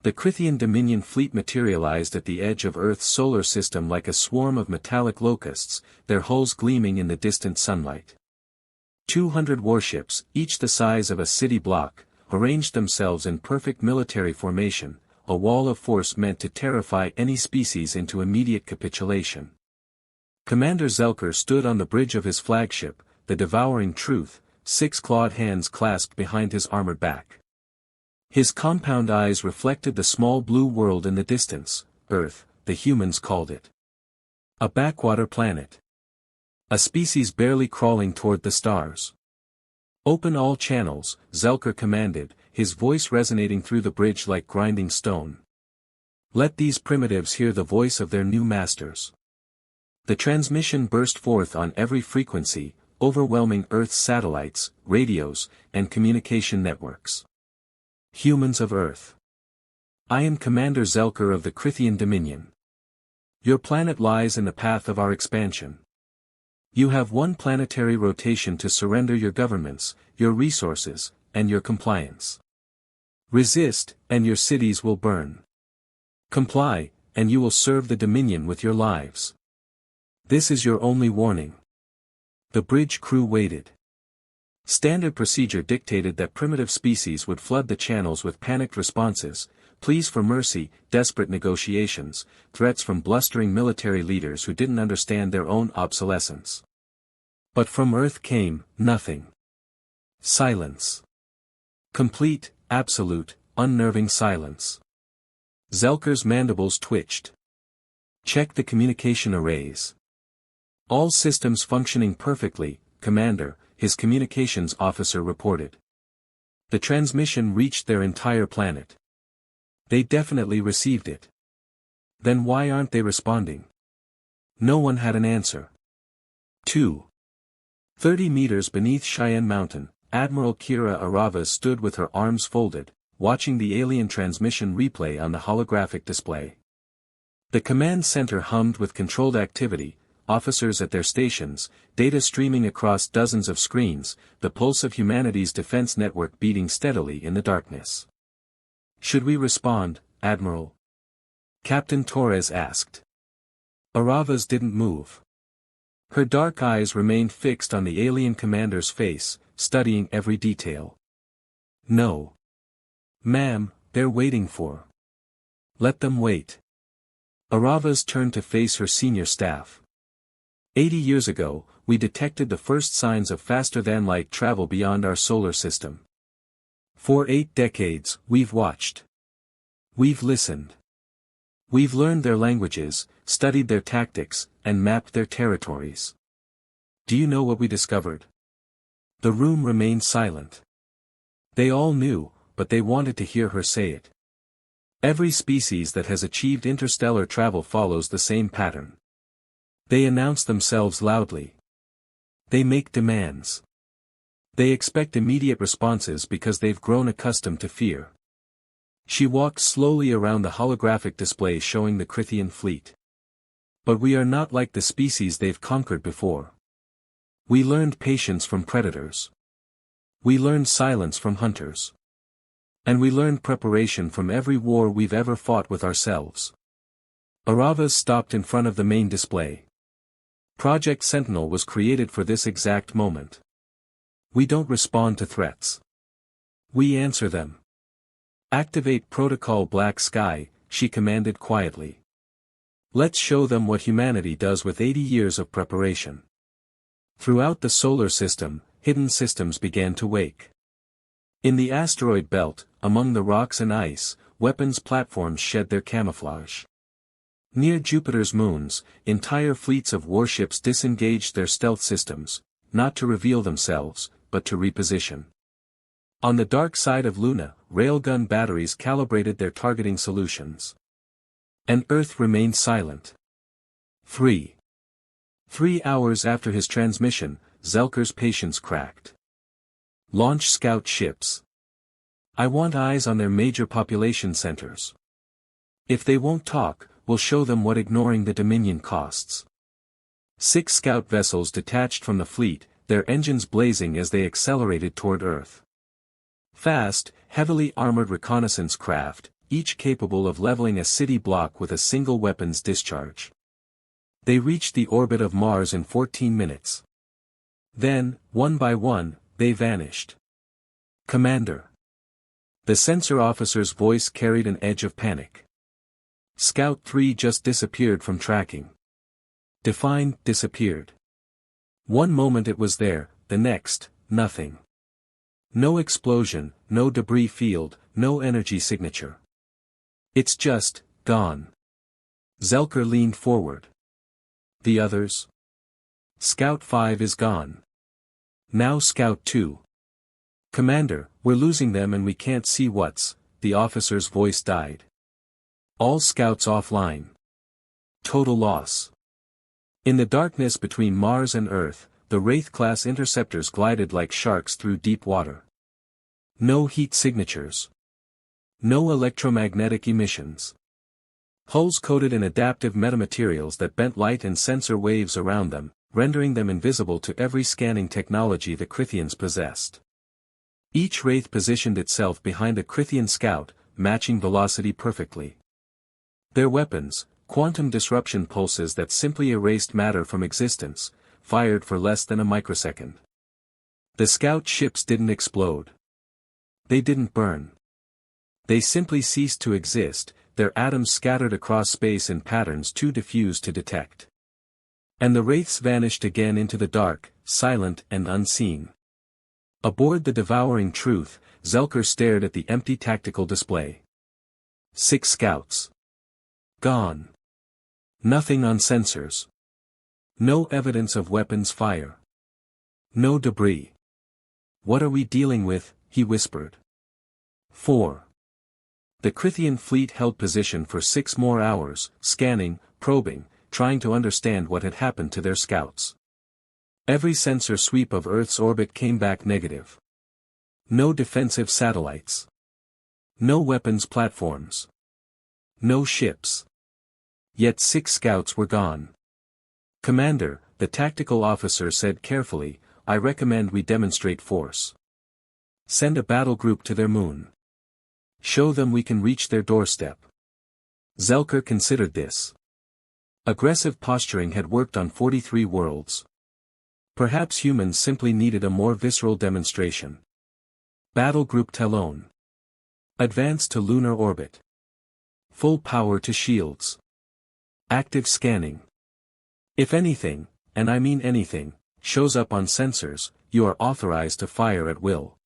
The Crithian Dominion fleet materialized at the edge of Earth's solar system like a swarm of metallic locusts, their hulls gleaming in the distant sunlight. 200 warships, each the size of a city block, arranged themselves in perfect military formation, a wall of force meant to terrify any species into immediate capitulation. Commander Zelker stood on the bridge of his flagship, the Devouring Truth, 6 clawed hands clasped behind his armored back. His compound eyes reflected the small blue world in the distance. Earth, the humans called it. A backwater planet. A species barely crawling toward the stars. Open all channels, Zelker commanded, his voice resonating through the bridge like grinding stone. Let these primitives hear the voice of their new masters. The transmission burst forth on every frequency, overwhelming Earth's satellites, radios, and communication networks. Humans of Earth. I am Commander Zelker of the Crithian Dominion. Your planet lies in the path of our expansion. You have one planetary rotation to surrender your governments, your resources, and your compliance. Resist, and your cities will burn. Comply, and you will serve the Dominion with your lives. This is your only warning. The bridge crew waited. Standard procedure dictated that primitive species would flood the channels with panicked responses, pleas for mercy, desperate negotiations, threats from blustering military leaders who didn't understand their own obsolescence. But from Earth came nothing. Silence. Complete, absolute, unnerving silence. Zelker's mandibles twitched. Check the communication arrays. All systems functioning perfectly, Commander, his communications officer reported. The transmission reached their entire planet. They definitely received it. Then why aren't they responding? No one had an answer. 30 meters beneath Cheyenne Mountain, Admiral Kira Aravas stood with her arms folded, watching the alien transmission replay on the holographic display. The command center hummed with controlled activity, officers at their stations, data streaming across dozens of screens, the pulse of humanity's defense network beating steadily in the darkness. Should we respond, Admiral? Captain Torres asked. Aravas didn't move. Her dark eyes remained fixed on the alien commander's face, studying every detail. No. Ma'am, they're waiting for. Let them wait. Aravas turned to face her senior staff. 80 years ago, we detected the first signs of faster-than-light travel beyond our solar system. For 8 decades, we've watched. We've listened. We've learned their languages, studied their tactics, and mapped their territories. Do you know what we discovered? The room remained silent. They all knew, but they wanted to hear her say it. Every species that has achieved interstellar travel follows the same pattern. They announce themselves loudly. They make demands. They expect immediate responses because they've grown accustomed to fear. She walked slowly around the holographic display showing the Crithian fleet. But we are not like the species they've conquered before. We learned patience from predators. We learned silence from hunters. And we learned preparation from every war we've ever fought with ourselves. Aravas stopped in front of the main display. Project Sentinel was created for this exact moment. We don't respond to threats. We answer them. Activate Protocol Black Sky, she commanded quietly. Let's show them what humanity does with 80 years of preparation. Throughout the solar system, hidden systems began to wake. In the asteroid belt, among the rocks and ice, weapons platforms shed their camouflage. Near Jupiter's moons, entire fleets of warships disengaged their stealth systems, not to reveal themselves, but to reposition. On the dark side of Luna, railgun batteries calibrated their targeting solutions. And Earth remained silent. 3 hours after his transmission, Zelker's patience cracked. Launch scout ships. I want eyes on their major population centers. If they won't talk, we'll show them what ignoring the Dominion costs. 6 scout vessels detached from the fleet, their engines blazing as they accelerated toward Earth. Fast, heavily armored reconnaissance craft, each capable of leveling a city block with a single weapon's discharge. They reached the orbit of Mars in 14 minutes. Then, one by one, they vanished. Commander. The sensor officer's voice carried an edge of panic. Scout 3 just disappeared from tracking. Defined, disappeared. One moment it was there, the next, nothing. No explosion, no debris field, no energy signature. It's just, gone. Zelker leaned forward. The others? Scout 5 is gone. Now Scout 2. Commander, we're losing them and we can't see what's, the officer's voice died. All scouts offline. Total loss. In the darkness between Mars and Earth, the Wraith-class interceptors glided like sharks through deep water. No heat signatures. No electromagnetic emissions. Hulls coated in adaptive metamaterials that bent light and sensor waves around them, rendering them invisible to every scanning technology the Krithians possessed. Each Wraith positioned itself behind a Krithian scout, matching velocity perfectly. Their weapons, quantum disruption pulses that simply erased matter from existence, fired for less than a microsecond. The scout ships didn't explode. They didn't burn. They simply ceased to exist, their atoms scattered across space in patterns too diffuse to detect. And the Wraiths vanished again into the dark, silent and unseen. Aboard the devouring truth, Zelker stared at the empty tactical display. 6 scouts. Gone. Nothing on sensors. No evidence of weapons fire. No debris. What are we dealing with? He whispered. 4. The Krithian fleet held position for 6 more hours, scanning, probing, trying to understand what had happened to their scouts. Every sensor sweep of Earth's orbit came back negative. No defensive satellites. No weapons platforms. No ships. Yet 6 scouts were gone. Commander, the tactical officer said carefully, I recommend we demonstrate force. Send a battle group to their moon. Show them we can reach their doorstep. Zelker considered this. Aggressive posturing had worked on 43 worlds. Perhaps humans simply needed a more visceral demonstration. Battle Group Talon. Advance to lunar orbit. Full power to shields. Active scanning. If anything, and I mean anything, shows up on sensors, you are authorized to fire at will.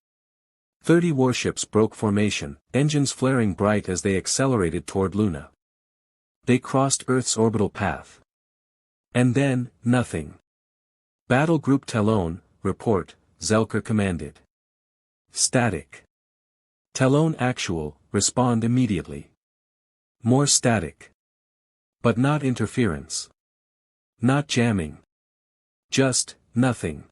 30 warships broke formation, engines flaring bright as they accelerated toward Luna. They crossed Earth's orbital path. And then, nothing. Battle Group Talon, report, Zelker commanded. Static. Talon actual, respond immediately. More static. But not interference. Not jamming. Just, nothing.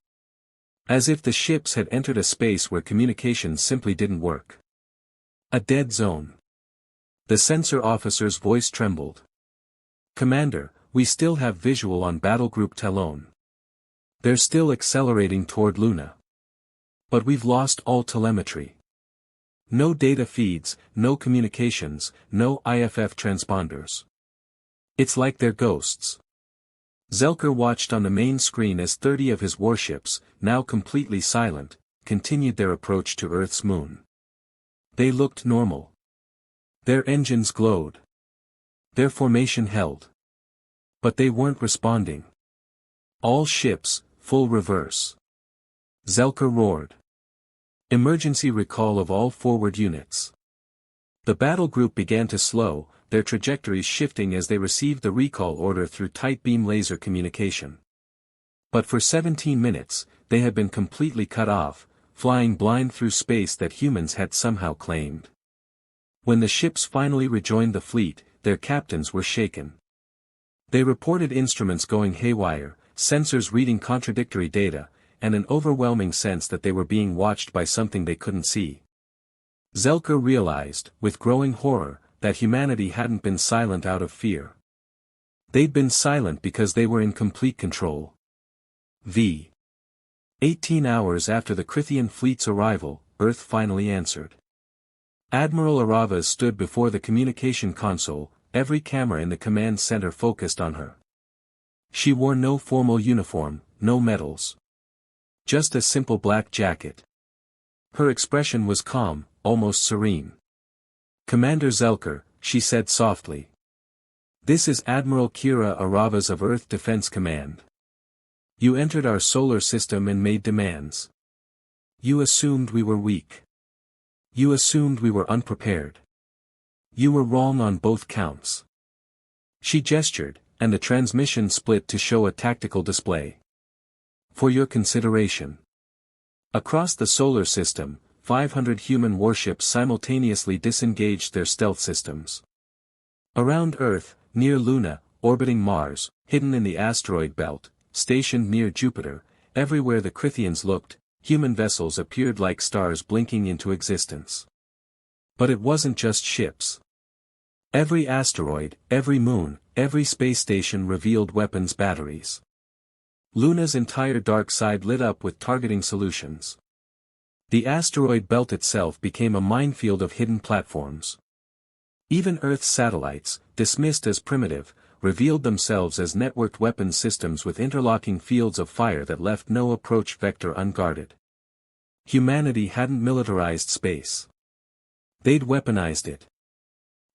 As if the ships had entered a space where communications simply didn't work. A dead zone. The sensor officer's voice trembled. Commander, we still have visual on Battle Group Talon. They're still accelerating toward Luna. But we've lost all telemetry. No data feeds, no communications, no IFF transponders. It's like they're ghosts. Zelker watched on the main screen as 30 of his warships, now completely silent, continued their approach to Earth's moon. They looked normal. Their engines glowed. Their formation held. But they weren't responding. All ships, full reverse. Zelker roared. Emergency recall of all forward units. The battle group began to slow, their trajectories shifting as they received the recall order through tight beam laser communication. But for 17 minutes, they had been completely cut off, flying blind through space that humans had somehow claimed. When the ships finally rejoined the fleet, their captains were shaken. They reported instruments going haywire, sensors reading contradictory data, and an overwhelming sense that they were being watched by something they couldn't see. Zelker realized, with growing horror, that humanity hadn't been silent out of fear. They'd been silent because they were in complete control. 18 hours after the Krithian fleet's arrival, Earth finally answered. Admiral Aravas stood before the communication console, every camera in the command center focused on her. She wore no formal uniform, no medals. Just a simple black jacket. Her expression was calm, almost serene. "Commander Zelker," she said softly. "This is Admiral Kira Aravas of Earth Defense Command. You entered our solar system and made demands. You assumed we were weak. You assumed we were unprepared. You were wrong on both counts." She gestured, and the transmission split to show a tactical display. "For your consideration." Across the solar system, 500 human warships simultaneously disengaged their stealth systems. Around Earth, near Luna, orbiting Mars, hidden in the asteroid belt, stationed near Jupiter, everywhere the Crithians looked, human vessels appeared like stars blinking into existence. But it wasn't just ships. Every asteroid, every moon, every space station revealed weapons batteries. Luna's entire dark side lit up with targeting solutions. The asteroid belt itself became a minefield of hidden platforms. Even Earth's satellites, dismissed as primitive, revealed themselves as networked weapons systems with interlocking fields of fire that left no approach vector unguarded. Humanity hadn't militarized space. They'd weaponized it.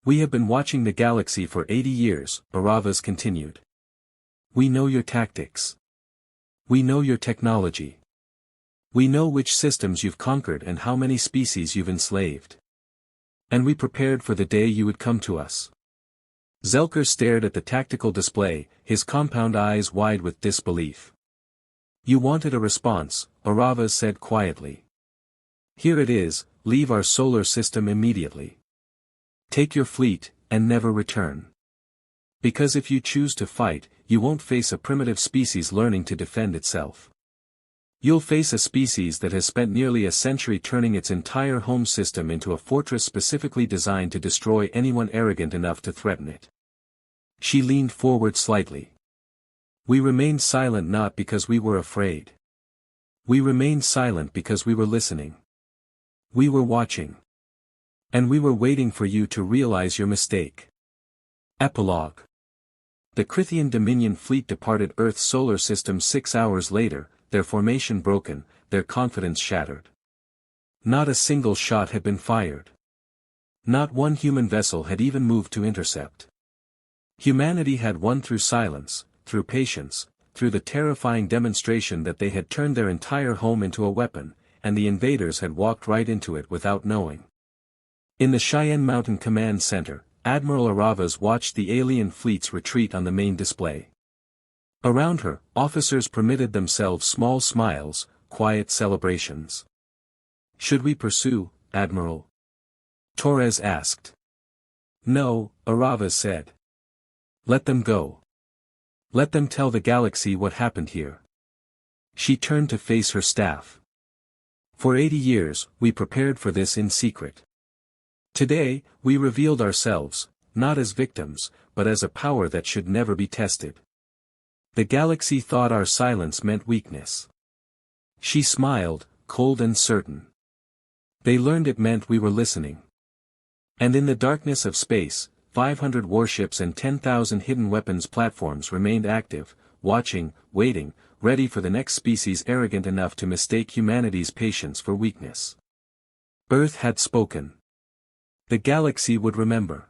"We have been watching the galaxy for 80 years, Aravas continued. We know your tactics. We know your technology. We know which systems you've conquered and how many species you've enslaved. And we prepared for the day you would come to us." Zelker stared at the tactical display, his compound eyes wide with disbelief. "You wanted a response," Aravas said quietly. "Here it is, leave our solar system immediately. Take your fleet, and never return. Because if you choose to fight, you won't face a primitive species learning to defend itself. You'll face a species that has spent nearly a century turning its entire home system into a fortress specifically designed to destroy anyone arrogant enough to threaten it." She leaned forward slightly. "We remained silent not because we were afraid. We remained silent because we were listening. We were watching. And we were waiting for you to realize your mistake." Epilogue. The Crithian Dominion fleet departed Earth's solar system 6 hours later, their formation broken, their confidence shattered. Not a single shot had been fired. Not one human vessel had even moved to intercept. Humanity had won through silence, through patience, through the terrifying demonstration that they had turned their entire home into a weapon, and the invaders had walked right into it without knowing. In the Cheyenne Mountain Command Center, Admiral Aravas watched the alien fleets retreat on the main display. Around her, officers permitted themselves small smiles, quiet celebrations. "Should we pursue, Admiral?" Torres asked. "No," Aravas said. "Let them go. Let them tell the galaxy what happened here." She turned to face her staff. "For 80 years, we prepared for this in secret. Today, we revealed ourselves, not as victims, but as a power that should never be tested. The galaxy thought our silence meant weakness." She smiled, cold and certain. "They learned it meant we were listening." And in the darkness of space, 500 warships and 10,000 hidden weapons platforms remained active, watching, waiting, ready for the next species arrogant enough to mistake humanity's patience for weakness. Earth had spoken. The galaxy would remember.